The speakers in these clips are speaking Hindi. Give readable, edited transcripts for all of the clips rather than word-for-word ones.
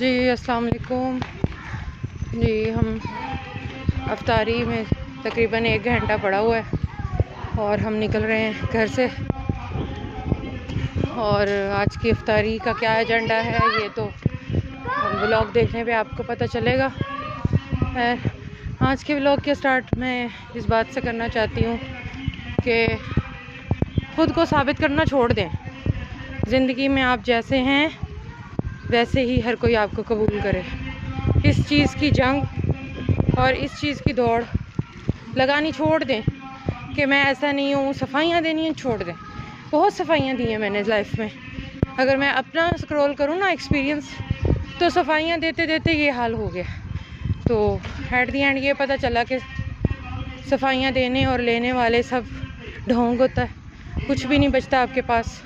जी अस्सलाम वालेकुम जी। हम अफ्तारी में तकरीबन 1 घंटा पड़ा हुआ है और हम निकल रहे हैं घर से। और आज की अफ्तारी का क्या एजेंडा है ये तो व्लॉग देखने पे आपको पता चलेगा। है आज के व्लॉग के स्टार्ट में इस बात से करना चाहती हूँ कि खुद को साबित करना छोड़ दें। ज़िंदगी में आप जैसे हैं वैसे ही हर कोई आपको कबूल करे। इस चीज़ की जंग और इस चीज़ की दौड़ लगानी छोड़ दें कि मैं ऐसा नहीं हूँ। सफाइयाँ देनी है छोड़ दें। बहुत सफाइयाँ दी हैं मैंने लाइफ में। अगर मैं अपना स्क्रॉल करूँ ना एक्सपीरियंस, तो सफाइयाँ देते देते ये हाल हो गया। तो एट दी एंड ये पता चला कि सफाइयाँ देने और लेने वाले सब ढोंग होता है, कुछ भी नहीं बचता आपके पास।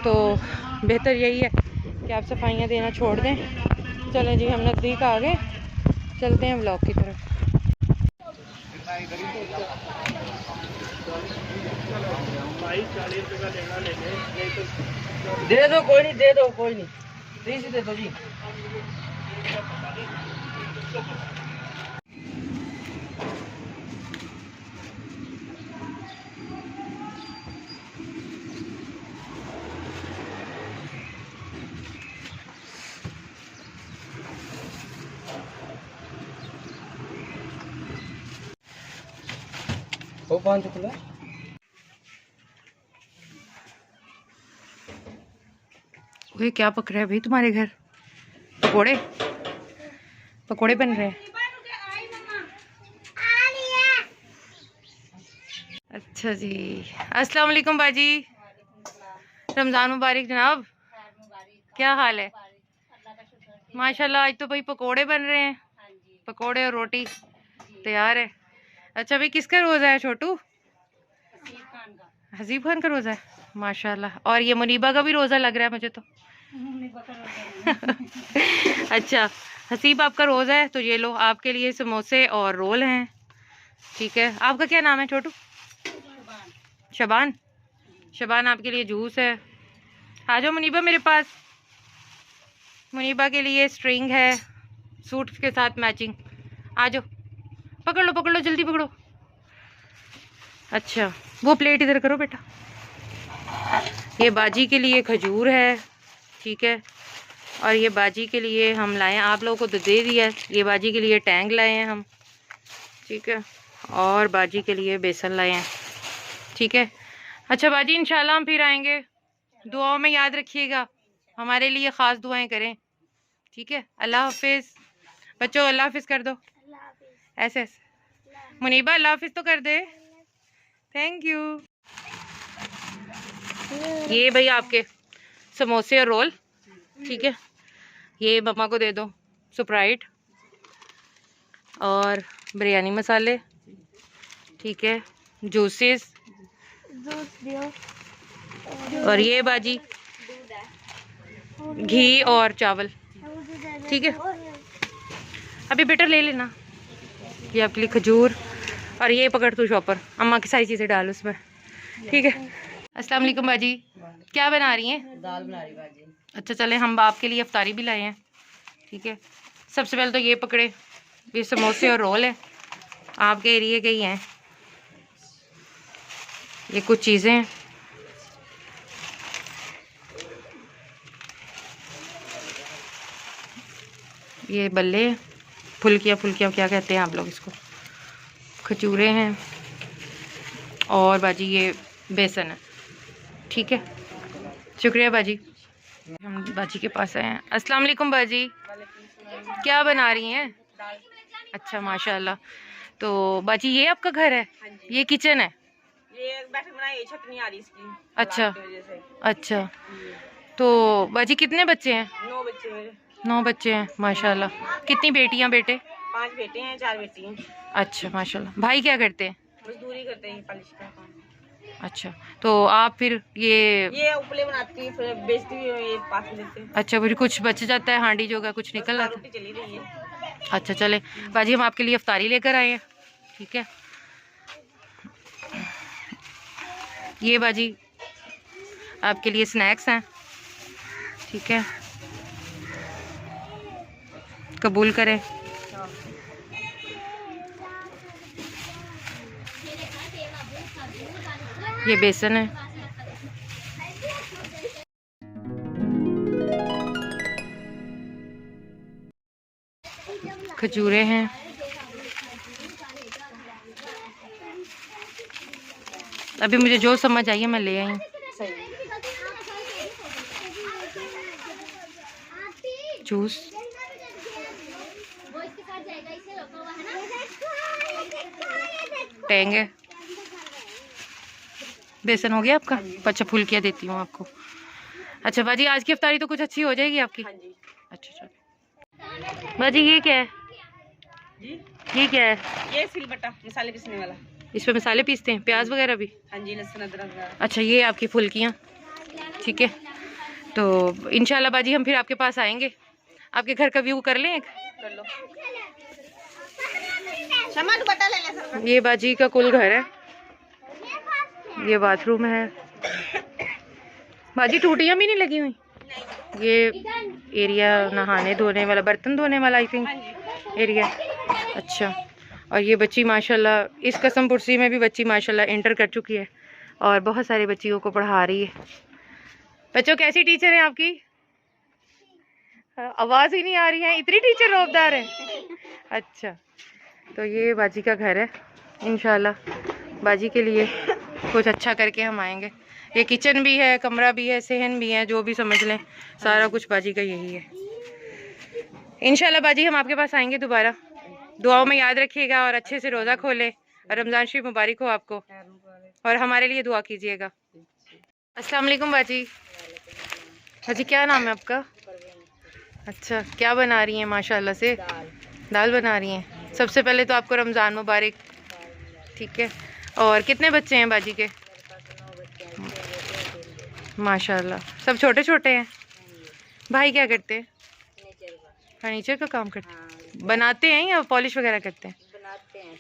तो बेहतर यही है कि आप सफाइयाँ देना छोड़ दें। चलें जी, हम नज़दीक आ गए, चलते हैं व्लॉग की तरफ। दे दो, कोई नहीं, दे दो, कोई नहीं, 30 ही दे दो जी। वो 5 किलो ये क्या पक रहा है भाई तुम्हारे घर? पकोड़े पकोड़े बन रहे हैं। अच्छा जी, अस्सलाम वालेकुम बाजी। रमज़ान मुबारक जनाब। क्या हाल है? माशाल्लाह, आज तो भाई पकोड़े बन रहे हैं। पकोड़े और रोटी तैयार है। अच्छा भाई, किसका रोज़ा है छोटू? हसीब खान का रोज़ा है माशाल्लाह। और ये मुनीबा का भी रोज़ा लग रहा है मुझे तो। अच्छा हसीब, आपका रोज़ा है तो ये लो, आपके लिए समोसे और रोल हैं। ठीक है, आपका क्या नाम है छोटू? शबान। शबान, आपके लिए जूस है। आ जाओ मुनीबा मेरे पास। मुनीबा के लिए स्ट्रिंग है सूट के साथ मैचिंग। आ जाओ, पकड़ लो जल्दी पकड़ो। अच्छा वो प्लेट इधर करो बेटा। ये बाजी के लिए खजूर है, ठीक है। और ये बाजी के लिए हम लाए हैं, आप लोगों को तो दे दिया है। ये बाजी के लिए टैंग लाए हैं हम, ठीक है। और बाजी के लिए बेसन लाए हैं, ठीक है। अच्छा बाजी, इंशाल्लाह हम फिर आएंगे। दुआओं में याद रखिएगा, हमारे लिए ख़ास दुआएं करें, ठीक है। अल्लाह हाफिज़ बच्चों, अल्लाह हाफिज़ कर दो ऐसे ऐसे। मुनीबा अल्लाह हाफिज़ तो कर दे। Thank you. ये भाई आपके समोसे और रोल, ठीक है। ये मम्मा को दे दो स्प्राइट और बिरयानी मसाले, ठीक है। जूसेस और ये बाजी घी और चावल, ठीक है। अभी बेटा ले लेना। ये आपके लिए खजूर और ये पकड़ तू शॉपर, अम्मा की सारी चीज़ें डाल उसमें, ठीक है। अस्सलाम वालेकुम बाजी, क्या बना रही हैं? दाल बना रही बाजी। अच्छा चले, हम आपके लिए अफ्तारी भी लाए हैं, ठीक है। सबसे पहले तो ये पकड़े, ये समोसे और रोल है, आपके एरिए के ही हैं। ये कुछ चीज़ें हैं, ये बल्ले, फुल्कियाँ क्या कहते हैं आप लोग इसको, खजूरें हैं। और बाजी ये बेसन है, ठीक है। शुक्रिया बाजी। हम बाजी के पास आए हैं। अस्सलाम वालेकुम बाजी, क्या बना रही हैं? अच्छा माशाल्लाह। तो बाजी ये आपका घर है? ये किचन है? ये बैठक बनाई, ये छत नहीं आ रही इसकी। अच्छा अच्छा। तो बाजी कितने बच्चे हैं? 9 बच्चे मेरे। 9 बच्चे हैं माशाल्लाह। कितनी बेटियां बेटे? 5 बेटे हैं, 4 बेटी हैं। अच्छा माशाल्लाह। भाई क्या करते हैं? मजदूरी करते हैं, पॉलिश का काम। अच्छा, तो आप फिर ये उपले बनाती है, फिर बेचती भी है, ये पास में देते हैं। अच्छा, फिर कुछ बच जाता है हांडी जो का, कुछ निकल जाता रोटी चली रही है। है। अच्छा चले बाजी, हम आपके लिए अफ्तारी लेकर आए हैं, ठीक है। ये बाजी आपके लिए स्नैक्स हैं, ठीक है। कबूल करें। ये बेसन है, खजूरें हैं, अभी मुझे जो समझ आई है मैं ले आई हूँ। जूस, टेंग है, बेसन हो गया आपका। अच्छा फुल्कियाँ देती हूँ आपको। अच्छा बाजी आज की इफ्तारी तो कुछ अच्छी हो जाएगी आपकी। अच्छा चलो बाजी ये क्या है? ये क्या है? ये सिलबट्टा मसाले पीसने वाला। इसमें मसाले पीसते हैं, प्याज वगैरह भी? हाँ जी, लहसुन अदरक। अच्छा ये आपकी फुल्कियाँ, ठीक है। तो इंशाल्लाह बाजी हम फिर आपके पास आएंगे। आपके घर का व्यू कर लें एक? कर लो। दुपट्टा ले ले। ये बाजी का कुल घर है, ये बाथरूम है। बाजी टूटियां भी नहीं लगी हुई। ये एरिया नहाने धोने वाला, बर्तन धोने वाला आई थिंक एरिया। अच्छा, और ये बच्ची माशाल्लाह इस कसम पुरसी में भी बच्ची माशाल्लाह इंटर कर चुकी है और बहुत सारे बच्चियों को पढ़ा रही है। बच्चों कैसी टीचर है आपकी? आवाज़ ही नहीं आ रही है, इतनी टीचर रौबदार है। अच्छा, तो ये बाजी का घर है। इंशाल्लाह बाजी के लिए कुछ अच्छा करके हम आएंगे। ये किचन भी है, कमरा भी है, सहन भी है, जो भी समझ लें, सारा कुछ बाजी का यही है। इंशाल्लाह बाजी हम आपके पास आएंगे दोबारा। दुआओं में याद रखिएगा और अच्छे से रोज़ा खोले और रमज़ान शरीफ मुबारक हो आपको, और हमारे लिए दुआ कीजिएगा। अस्सलाम वालेकुम बाजी। बाजी क्या नाम है आपका? अच्छा, क्या बना रही हैं? माशाल्लाह से दाल बना रही हैं। सबसे पहले तो आपको रमज़ान मुबारक, ठीक है। और कितने बच्चे हैं बाजी के? माशाल्लाह सब छोटे छोटे हैं। भाई क्या करते हैं? फर्नीचर का काम करते हैं। बनाते हैं या पॉलिश वगैरह करते हैं? बनाते हैं।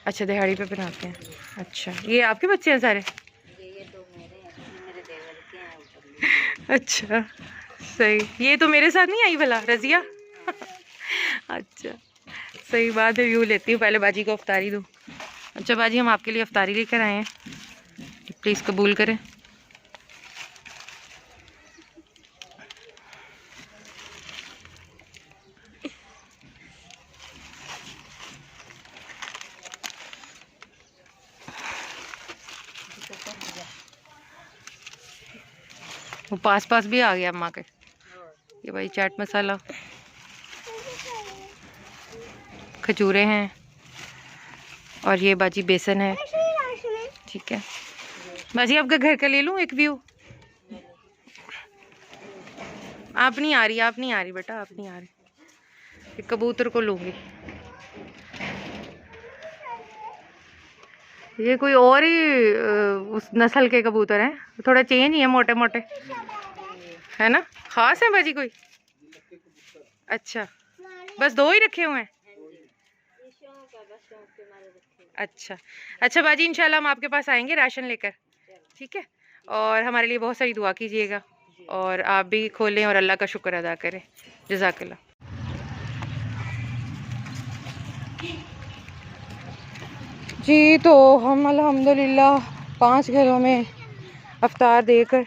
अच्छा, दिहाड़ी पे बनाते हैं। अच्छा, ये आपके बच्चे हैं सारे? ये तो मेरे देवर के हैं। अच्छा सही, ये तो मेरे साथ नहीं आई भला रजिया। अच्छा सही बात है, व्यू लेती हूँ, पहले बाजी को अफ्तारी दूँ। अच्छा बाजी हम आपके लिए अफ्तारी लेकर आए हैं, प्लीज़ कबूल करें। वो पास भी आ गया अम्मा के। ये भाई चाट मसाला, खजूरें हैं, और ये बाजी बेसन है, ठीक है। बाजी आपका घर का ले लूँ एक व्यू? आप नहीं आ रही बेटा, आप नहीं आ रही। कबूतर को लूँगी। ये कोई और ही उस नस्ल के कबूतर हैं, थोड़ा चेंज ही है, मोटे मोटे है ना। खास है बाजी कोई? अच्छा, बस दो ही रखे हुए हैं। अच्छा बाजी इंशाल्लाह हम आपके पास आएंगे राशन लेकर, ठीक है। और हमारे लिए बहुत सारी दुआ कीजिएगा, और आप भी खोलें और अल्लाह का शुक्र अदा करें। जज़ाकल्लाह। जी, तो हम अल्हम्दुलिल्लाह 5 घरों में अफ्तार देकर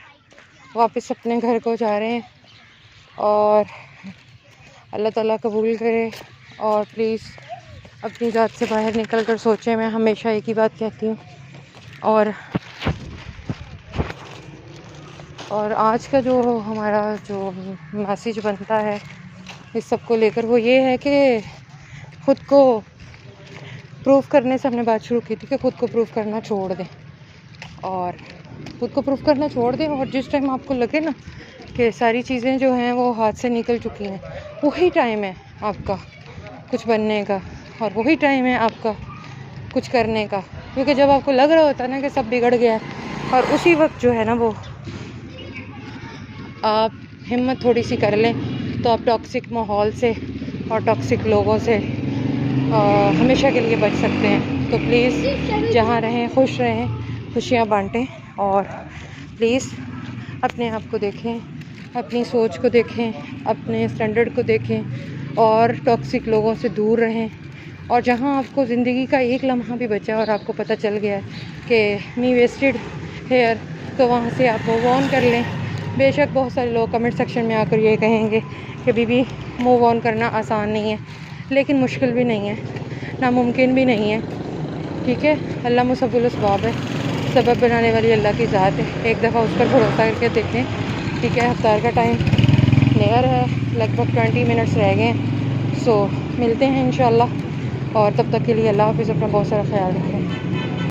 वापस अपने घर को जा रहे हैं, और अल्लाह ताला कबूल करे। और प्लीज़ अपनी ज़ात से बाहर निकल कर सोचें, मैं हमेशा एक ही बात कहती हूँ। और आज का जो हमारा जो मैसेज बनता है इस सब को लेकर, वो ये है कि ख़ुद को प्रूफ करने से हमने बात शुरू की थी कि ख़ुद को प्रूफ करना छोड़ दें, और ख़ुद को प्रूफ करना छोड़ दें। और जिस टाइम आपको लगे ना कि सारी चीज़ें जो हैं वो हाथ से निकल चुकी हैं, वही टाइम है आपका कुछ बनने का, और वही टाइम है आपका कुछ करने का। क्योंकि जब आपको लग रहा होता है ना कि सब बिगड़ गया है, और उसी वक्त जो है ना वो आप हिम्मत थोड़ी सी कर लें, तो आप टॉक्सिक माहौल से और टॉक्सिक लोगों से हमेशा के लिए बच सकते हैं। तो प्लीज़ जहाँ रहें खुश रहें, खुशियाँ बांटें, और प्लीज़ अपने आप को देखें, अपनी सोच को देखें, अपने स्टैंडर्ड को देखें, और टॉक्सिक लोगों से दूर रहें। और जहाँ आपको ज़िंदगी का एक लम्हा भी बचा और आपको पता चल गया है कि मी वेस्टेड हेयर, तो वहाँ से आप मूव ऑन कर लें। बेशक बहुत सारे लोग कमेंट सेक्शन में आकर ये कहेंगे कि बीबी मूव ऑन करना आसान नहीं है, लेकिन मुश्किल भी नहीं है, नामुमकिन भी नहीं है। ठीक है, अल्लाह मुसब्बिल अस्बाब है, सबब बनाने वाली अल्लाह की ज़ात है। एक दफ़ा उस पर भरोसा करके देखें। ठीक है, इफ्तार का टाइम नियर है, लगभग 20 मिनट्स रह गए हैं। सो मिलते हैं इंशाल्लाह, और तब तक के लिए अल्लाह हाफ़िज़, अपना बहुत सारा ख्याल रखें।